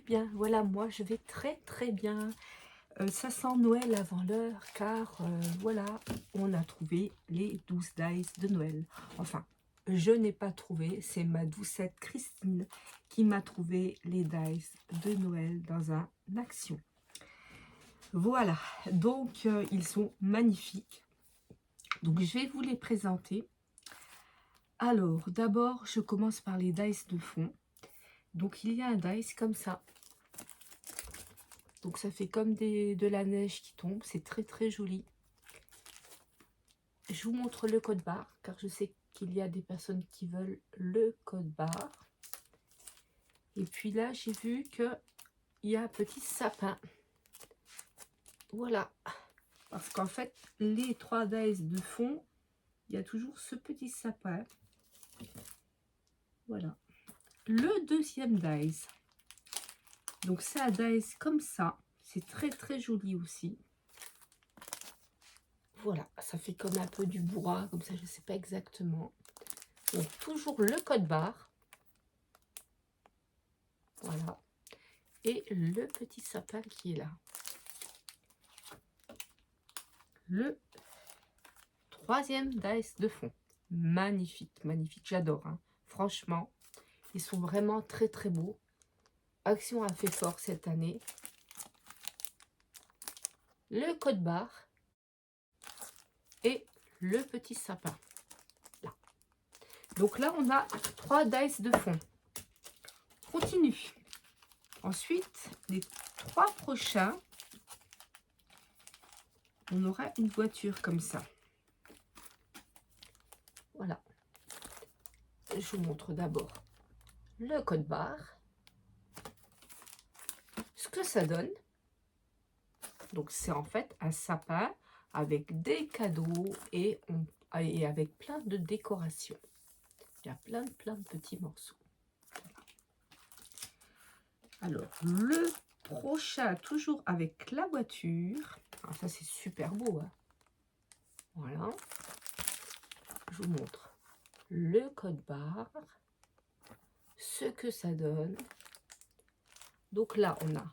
bien. Voilà, moi je vais très très bien. Ça sent Noël avant l'heure car voilà, on a trouvé les 12 dice de Noël. Enfin, je n'ai pas trouvé, c'est ma doucette Christine qui m'a trouvé les dice de Noël dans un action. Voilà, donc ils sont magnifiques. Donc je vais vous les présenter. Alors, d'abord, je commence par les dice de fond. Donc il y a un dice comme ça. Donc ça fait comme de la neige qui tombe, c'est très très joli. Je vous montre le code barre, car je sais qu'il y a des personnes qui veulent le code barre. Et puis là, j'ai vu qu'il y a un petit sapin. Voilà. Parce qu'en fait, les 3 dice de fond, il y a toujours ce petit sapin. Voilà. Le deuxième dice. Donc c'est un dice comme ça. C'est très très joli aussi. Voilà, ça fait comme un peu du bois, comme ça, je ne sais pas exactement. Donc, toujours le code barre. Voilà. Et le petit sapin qui est là. Le troisième dice de fond. Magnifique, magnifique. J'adore. Hein. Franchement, ils sont vraiment très, très beaux. Action a fait fort cette année. Le code barre. Et le petit sapin. Là. Donc là, on a 3 dice de fond. Continue. Ensuite, les 3 prochains, on aura une voiture comme ça. Voilà. Je vous montre d'abord le code barre. Ce que ça donne. Donc, c'est en fait un sapin avec des cadeaux et avec plein de décorations. Il y a plein de petits morceaux. Alors, le prochain, toujours avec la voiture. Ah, ça, c'est super beau. Hein. Voilà. Je vous montre le code barre. Ce que ça donne. Donc là, on a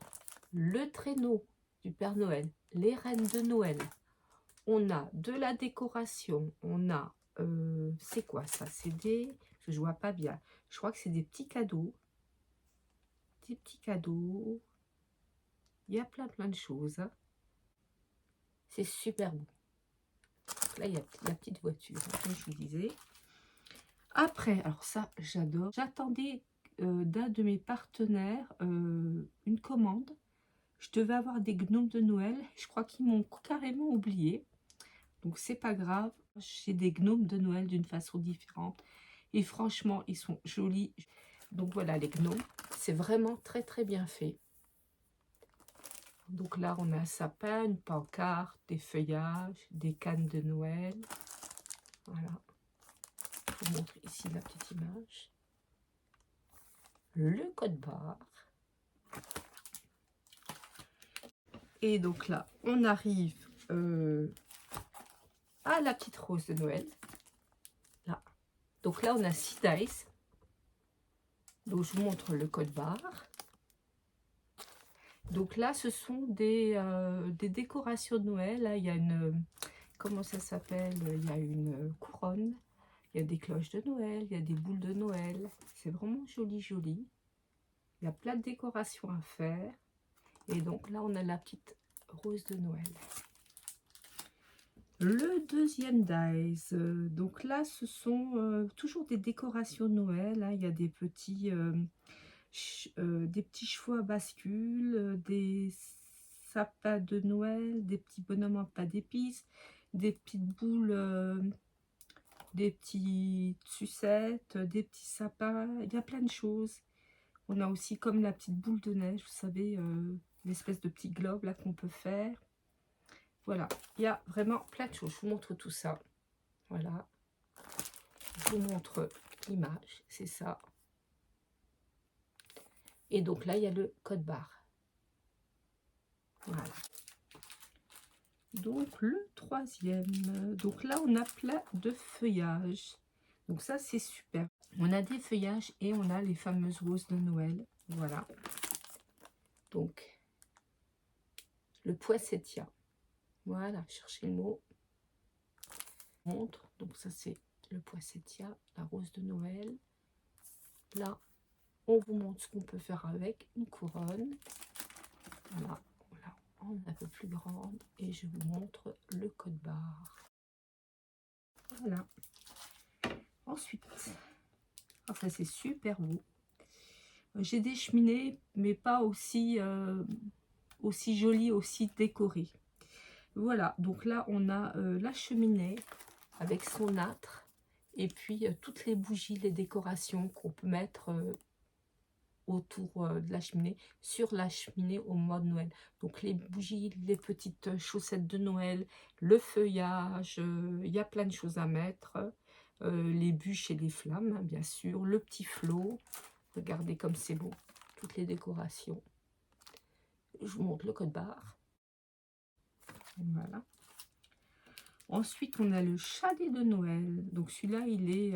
le traîneau du Père Noël, les reines de Noël. On a de la décoration. On a, c'est quoi ça? C'est des, je vois pas bien. Je crois que c'est des petits cadeaux. Des petits cadeaux. Il y a plein de choses. C'est super beau. Là, il y a la petite voiture, comme je vous disais. Après, alors ça, j'adore. J'attendais d'un de mes partenaires une commande. Je devais avoir des gnomes de Noël. Je crois qu'ils m'ont carrément oublié. Donc, c'est pas grave. J'ai des gnomes de Noël d'une façon différente. Et franchement, ils sont jolis. Donc, voilà les gnomes. C'est vraiment très, très bien fait. Donc là, on a un sapin, une pancarte, des feuillages, des cannes de Noël. Voilà. Je vous montre ici la petite image. Le code barre. Et donc là, on arrive à la petite rose de Noël. Là. Donc là, on a 6 dice. Donc, je vous montre le code barre. Donc là, ce sont des décorations de Noël. Là, il y a une... Comment ça s'appelle? Il y a une couronne. Il y a des cloches de Noël. Il y a des boules de Noël. C'est vraiment joli, joli. Il y a plein de décorations à faire. Et donc là, on a la petite rose de Noël. Le deuxième dice, donc là, ce sont toujours des décorations de Noël. Hein. Il y a des petits chevaux à bascule, des sapins de Noël, des petits bonhommes en pain d'épices, des petites boules, des petites sucettes, des petits sapins. Il y a plein de choses. On a aussi comme la petite boule de neige, vous savez, l'espèce de petit globe là qu'on peut faire. Voilà, il y a vraiment plein de choses. Je vous montre tout ça. Voilà. Je vous montre l'image, c'est ça. Et donc là, il y a le code barre. Voilà. Donc le troisième. Donc là, on a plein de feuillages. Donc ça, c'est super. On a des feuillages et on a les fameuses roses de Noël. Voilà. Donc, le poinsettia. Voilà, cherchez le mot. Montre. Donc ça c'est le poinsettia, la rose de Noël. Là, on vous montre ce qu'on peut faire avec une couronne. Voilà, voilà, en un peu plus grande. Et je vous montre le code barre. Voilà. Ensuite, oh, ça c'est super beau. J'ai des cheminées, mais pas aussi, aussi jolies, aussi décorées. Voilà, donc là on a la cheminée avec son âtre et puis toutes les bougies, les décorations qu'on peut mettre autour de la cheminée, sur la cheminée au mois de Noël. Donc les bougies, les petites chaussettes de Noël, le feuillage, il y a plein de choses à mettre. Les bûches et les flammes, hein, bien sûr, le petit flot. Regardez comme c'est beau, toutes les décorations. Je vous montre le code barre. Voilà. Ensuite, on a le chalet de Noël. Donc celui-là, il est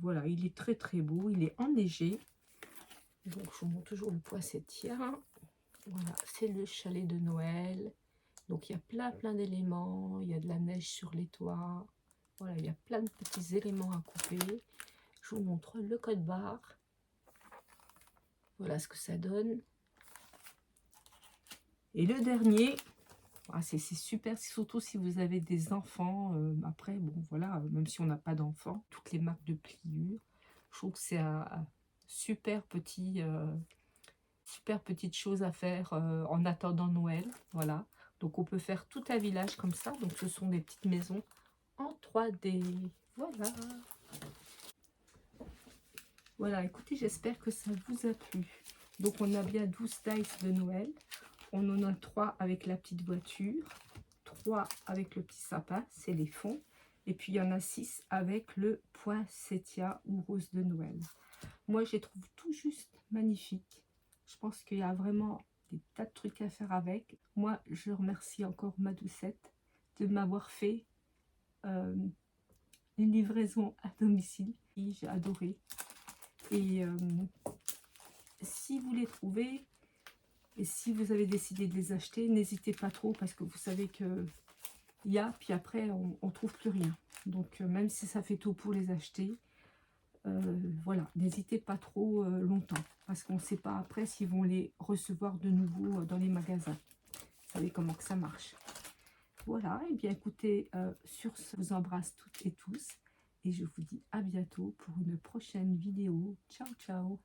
voilà, il est très très beau. Il est enneigé. Donc je vous montre toujours le poinsettia. Voilà, c'est le chalet de Noël. Donc il y a plein d'éléments. Il y a de la neige sur les toits. Voilà, il y a plein de petits éléments à couper. Je vous montre le code barre. Voilà ce que ça donne. Et le dernier, ah, c'est super, surtout si vous avez des enfants. Après, bon, voilà, même si on n'a pas d'enfants, toutes les marques de pliure, je trouve que c'est un super petit, super petite chose à faire en attendant Noël. Voilà, donc on peut faire tout un village comme ça. Donc ce sont des petites maisons en 3D. Voilà. Voilà, écoutez, j'espère que ça vous a plu. Donc on a bien 12 dice de Noël. On en a 3 avec la petite voiture. 3 avec le petit sapin, c'est les fonds. Et puis il y en a 6 avec le poinsettia ou rose de Noël. Moi, je les trouve tout juste magnifiques. Je pense qu'il y a vraiment des tas de trucs à faire avec. Moi, je remercie encore ma doucette de m'avoir fait une livraison à domicile. J'ai adoré. Et si vous les trouvez, et si vous avez décidé de les acheter, n'hésitez pas trop parce que vous savez que il y a, puis après on trouve plus rien. Donc même si ça fait tôt pour les acheter, voilà, n'hésitez pas trop longtemps parce qu'on ne sait pas après s'ils vont les recevoir de nouveau dans les magasins. Vous savez comment que ça marche. Voilà, et bien écoutez, sur ce, je vous embrasse toutes et tous et je vous dis à bientôt pour une prochaine vidéo. Ciao, ciao!